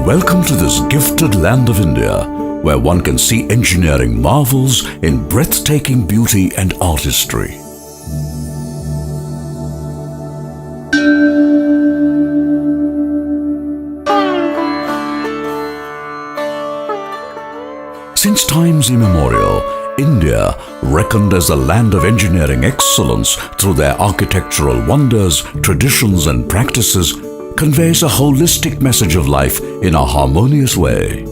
Welcome to this gifted land of India, where one can see engineering marvels in breathtaking beauty and artistry. Since times immemorial, India, reckoned as the land of engineering excellence through their architectural wonders, traditions and practices, conveys a holistic message of life in a harmonious way.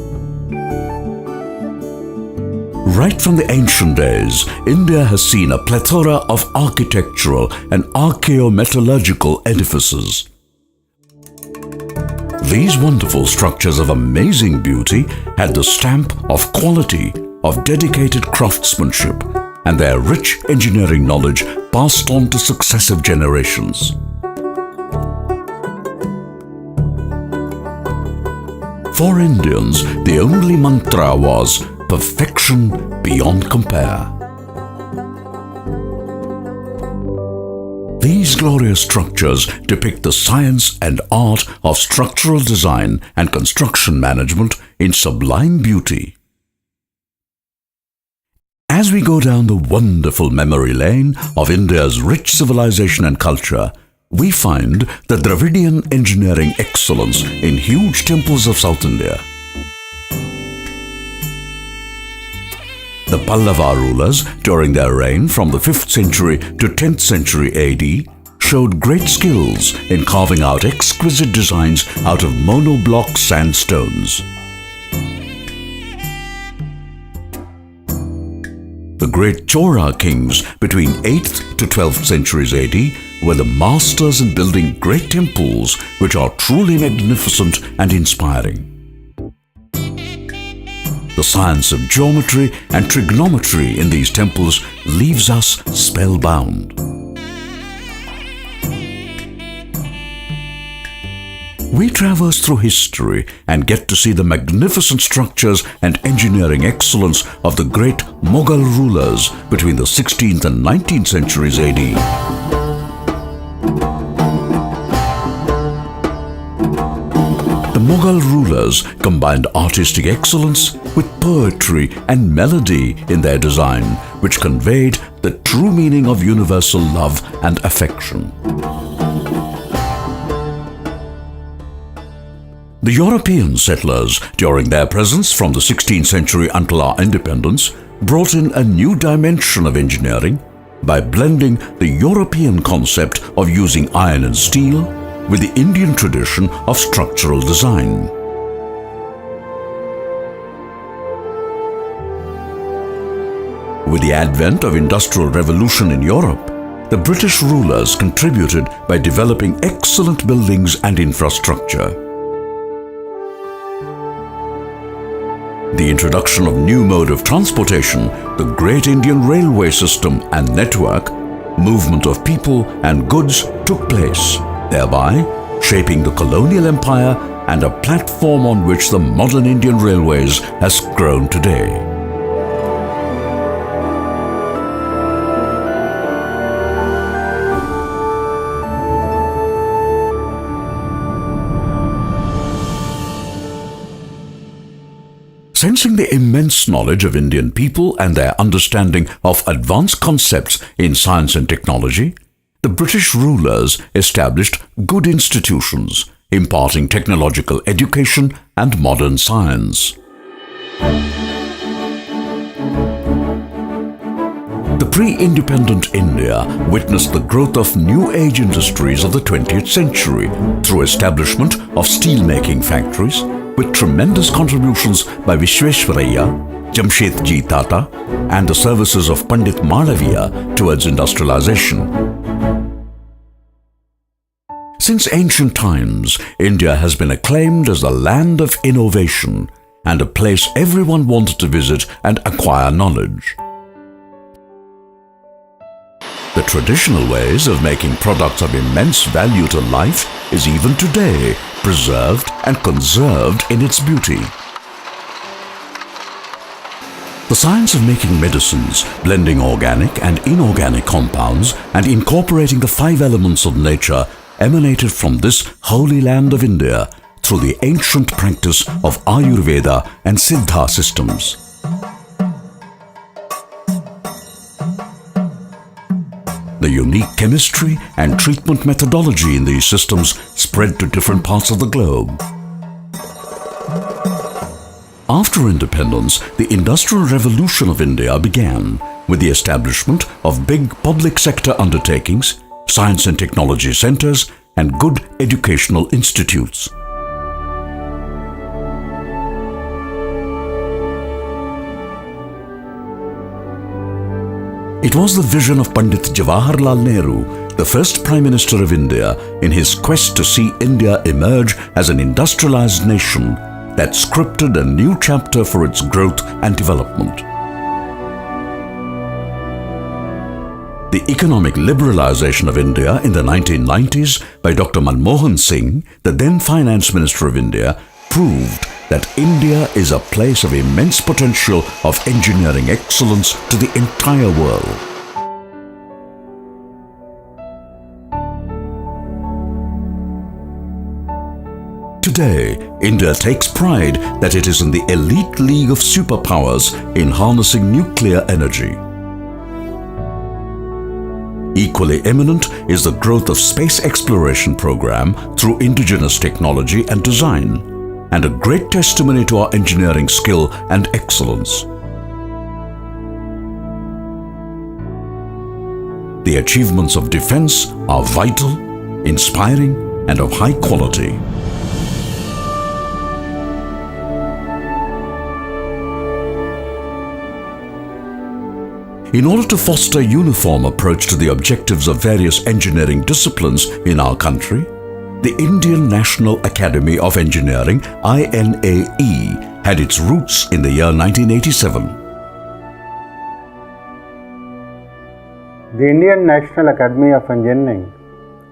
Right from the ancient days, India has seen a plethora of architectural and archaeometallurgical edifices. These wonderful structures of amazing beauty had the stamp of quality, of dedicated craftsmanship, and their rich engineering knowledge passed on to successive generations. For Indians, the only mantra was perfection beyond compare. These glorious structures depict the science and art of structural design and construction management in sublime beauty. As we go down the wonderful memory lane of India's rich civilization and culture, we find the Dravidian engineering excellence in huge temples of South India. The Pallava rulers, during their reign from the 5th century to 10th century AD, showed great skills in carving out exquisite designs out of monoblock sandstones. The great Chora kings between 8th to 12th centuries AD were the masters in building great temples which are truly magnificent and inspiring. The science of geometry and trigonometry in these temples leaves us spellbound. We traverse through history and get to see the magnificent structures and engineering excellence of the great Mughal rulers between the 16th and 19th centuries AD. The Mughal rulers combined artistic excellence with poetry and melody in their design, which conveyed the true meaning of universal love and affection. The European settlers, during their presence from the 16th century until our independence, brought in a new dimension of engineering by blending the European concept of using iron and steel with the Indian tradition of structural design. With the advent of Industrial Revolution in Europe, the British rulers contributed by developing excellent buildings and infrastructure. The introduction of new mode of transportation, the great Indian railway system and network, movement of people and goods took place, thereby shaping the colonial empire and a platform on which the modern Indian railways has grown today. Sensing the immense knowledge of Indian people and their understanding of advanced concepts in science and technology, the British rulers established good institutions, imparting technological education and modern science. The pre-independent India witnessed the growth of new age industries of the 20th century through establishment of steel-making factories, with tremendous contributions by Vishweshwaraya, Jamshedji Tata, and the services of Pandit Malaviya towards industrialization. Since ancient times, India has been acclaimed as the land of innovation and a place everyone wanted to visit and acquire knowledge. The traditional ways of making products of immense value to life is even today preserved and conserved in its beauty. The science of making medicines, blending organic and inorganic compounds, and incorporating the 5 elements of nature emanated from this holy land of India through the ancient practice of Ayurveda and Siddha systems. The unique chemistry and treatment methodology in these systems spread to different parts of the globe. After independence, the Industrial Revolution of India began with the establishment of big public sector undertakings, science and technology centers, and good educational institutes. It was the vision of Pandit Jawaharlal Nehru, the first Prime Minister of India, in his quest to see India emerge as an industrialized nation, that scripted a new chapter for its growth and development. The economic liberalization of India in the 1990s by Dr. Manmohan Singh, the then Finance Minister of India, proved that India is a place of immense potential of engineering excellence to the entire world. Today, India takes pride that it is in the elite league of superpowers in harnessing nuclear energy. Equally eminent is the growth of space exploration program through indigenous technology and design, and a great testimony to our engineering skill and excellence. The achievements of defense are vital, inspiring, and of high quality. In order to foster a uniform approach to the objectives of various engineering disciplines in our country, the Indian National Academy of Engineering, INAE, had its roots in the year 1987. The Indian National Academy of Engineering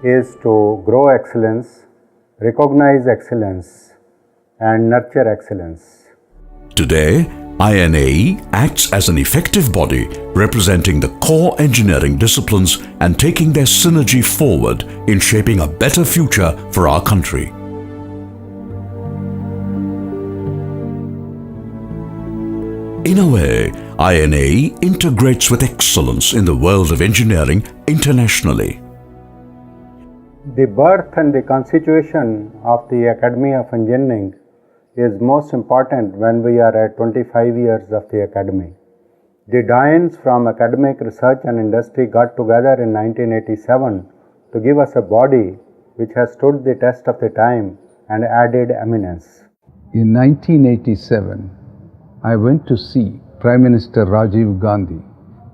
is to grow excellence, recognize excellence, and nurture excellence. Today, INAE acts as an effective body representing the core engineering disciplines and taking their synergy forward in shaping a better future for our country. In a way, INAE integrates with excellence in the world of engineering internationally. The birth and the constitution of the Academy of Engineering is most important when we are at 25 years of the Academy. The doyens from academic research and industry got together in 1987 to give us a body which has stood the test of the time and added eminence. In 1987, I went to see Prime Minister Rajiv Gandhi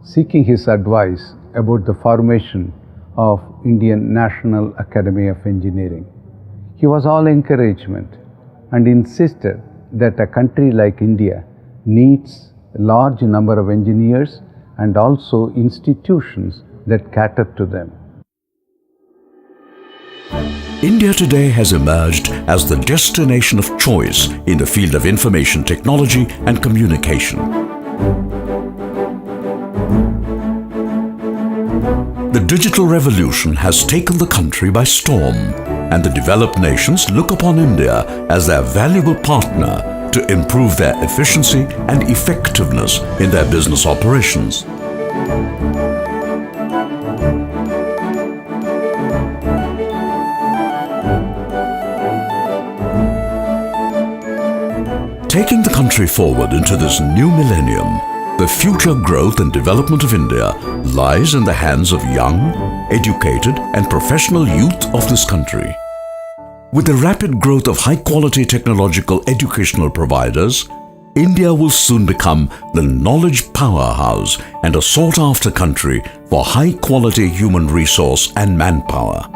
seeking his advice about the formation of Indian National Academy of Engineering. He was all encouragement and insisted that a country like India needs a large number of engineers and also institutions that cater to them. India today has emerged as the destination of choice in the field of information technology and communication. The digital revolution has taken the country by storm, and the developed nations look upon India as their valuable partner to improve their efficiency and effectiveness in their business operations. Taking the country forward into this new millennium, the future growth and development of India lies in the hands of young, educated, and professional youth of this country. With the rapid growth of high-quality technological educational providers, India will soon become the knowledge powerhouse and a sought-after country for high-quality human resource and manpower.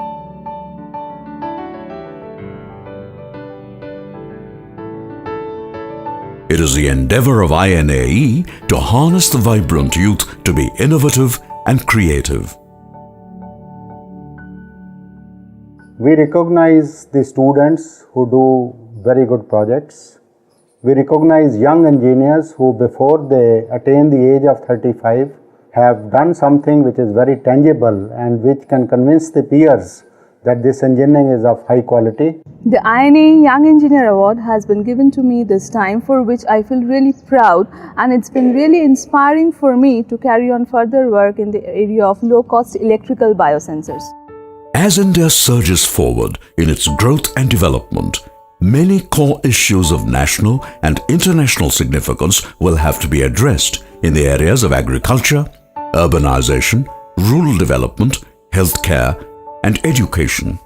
It is the endeavor of INAE to harness the vibrant youth to be innovative and creative. We recognize the students who do very good projects. We recognize young engineers who, before they attain the age of 35, have done something which is very tangible and which can convince the peers that this engineering is of high quality. The INAE Young Engineer Award has been given to me this time, for which I feel really proud, and it's been really inspiring for me to carry on further work in the area of low-cost electrical biosensors. As India surges forward in its growth and development, many core issues of national and international significance will have to be addressed in the areas of agriculture, urbanization, rural development, healthcare, and education.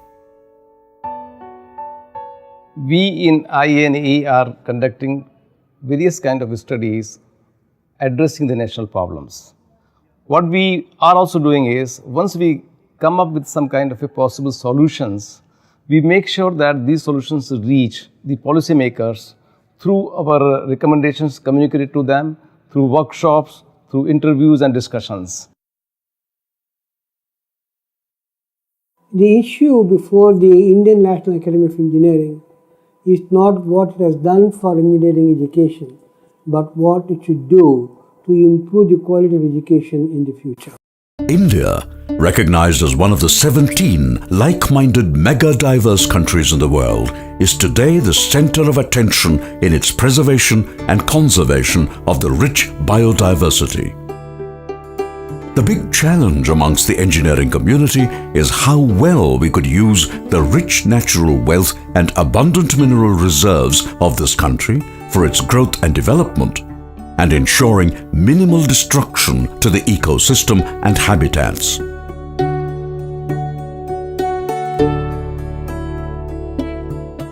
We in INAE are conducting various kinds of studies addressing the national problems. What we are also doing is, once we come up with some kind of a possible solutions, we make sure that these solutions reach the policymakers through our recommendations communicated to them, through workshops, through interviews and discussions. The issue before the Indian National Academy of Engineering is not what it has done for engineering education, but what it should do to improve the quality of education in the future. India, recognized as one of the 17 like-minded mega-diverse countries in the world, is today the center of attention in its preservation and conservation of the rich biodiversity. The big challenge amongst the engineering community is how well we could use the rich natural wealth and abundant mineral reserves of this country for its growth and development, and ensuring minimal destruction to the ecosystem and habitats.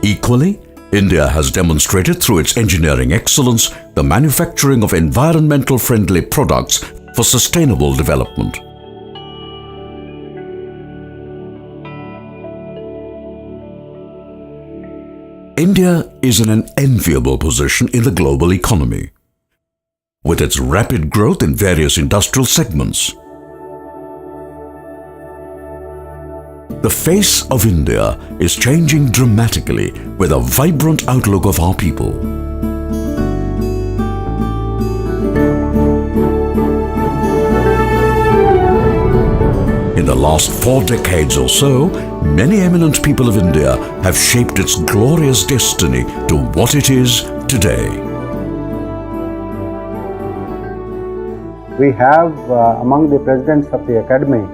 Equally, India has demonstrated through its engineering excellence the manufacturing of environmental friendly products for sustainable development. India is in an enviable position in the global economy, with its rapid growth in various industrial segments. The face of India is changing dramatically with a vibrant outlook of our people. In the last 4 decades or so, many eminent people of India have shaped its glorious destiny to what it is today. We have among the presidents of the Academy,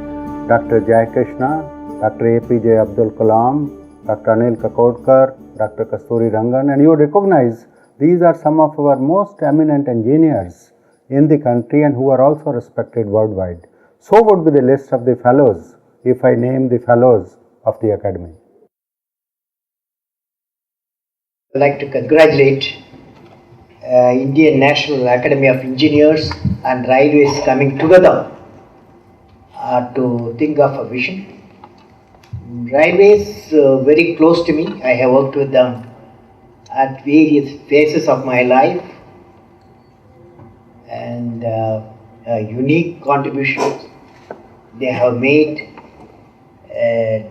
Dr. Jayakrishna, Dr. APJ Abdul Kalam, Dr. Anil Kakodkar, Dr. Kasturi Rangan, and you recognize these are some of our most eminent engineers in the country and who are also respected worldwide. So would be the list of the fellows if I name the fellows of the Academy. I'd like to congratulate Indian National Academy of Engineers and Railways coming together to think of a vision. Railways very close to me. I have worked with them at various phases of my life, and unique contributions they have made,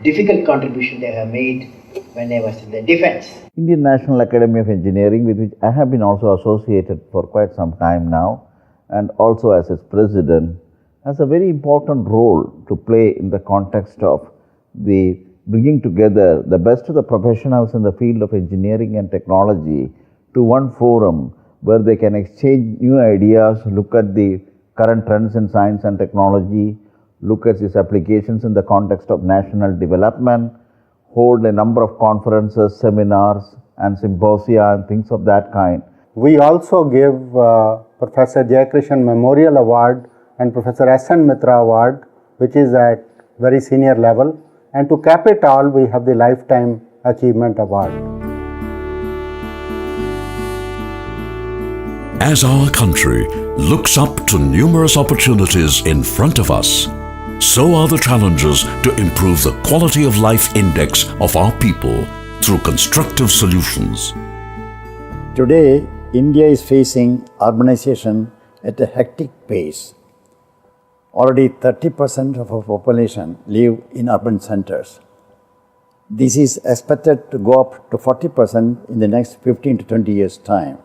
difficult contribution they have made when I was in the defense. Indian National Academy of Engineering, with which I have been also associated for quite some time now, and also as its president, has a very important role to play in the context of the bringing together the best of the professionals in the field of engineering and technology to one forum where they can exchange new ideas, look at the current trends in science and technology, look at its applications in the context of national development, hold a number of conferences, seminars and symposia and things of that kind. We also give Professor Jayakrishan Memorial Award and Professor S.N. Mitra Award, which is at very senior level, and to cap it all we have the Lifetime Achievement Award. As our country looks up to numerous opportunities in front of us, so are the challenges to improve the quality of life index of our people through constructive solutions. Today, India is facing urbanization at a hectic pace. Already 30% of our population live in urban centers. This is expected to go up to 40% in the next 15 to 20 years' time.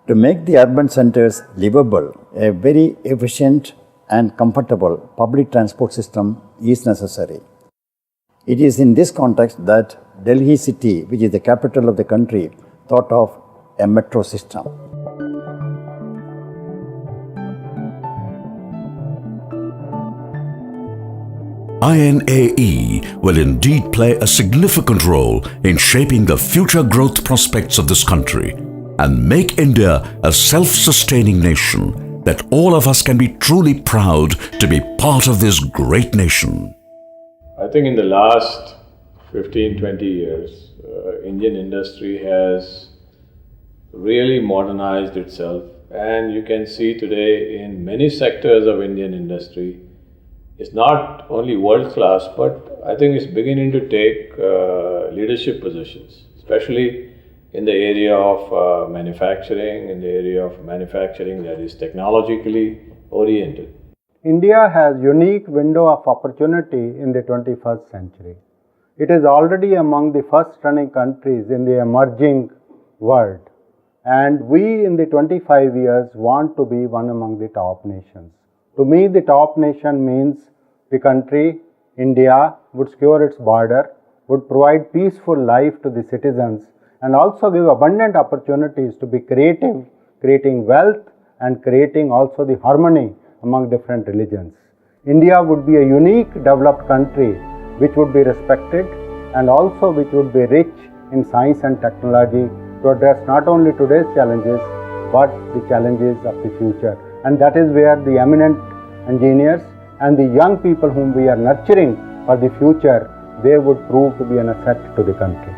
To make the urban centers livable, a very efficient and comfortable public transport system is necessary. It is in this context that Delhi city, which is the capital of the country, thought of a metro system. INAE will indeed play a significant role in shaping the future growth prospects of this country and make India a self-sustaining nation that all of us can be truly proud to be part of this great nation. I think in the last 15-20 years, Indian industry has really modernized itself, and you can see today in many sectors of Indian industry, it's not only world class, but I think it's beginning to take leadership positions, especially in the area of manufacturing, that is technologically oriented. India has unique window of opportunity in the 21st century. It is already among the first running countries in the emerging world, and we in the 25 years want to be one among the top nations. To me, the top nation means the country, India, would secure its border, would provide peaceful life to the citizens, and also give abundant opportunities to be creative, creating wealth and creating also the harmony among different religions. India would be a unique developed country which would be respected and also which would be rich in science and technology to address not only today's challenges but the challenges of the future. And that is where the eminent engineers and the young people whom we are nurturing for the future, they would prove to be an asset to the country.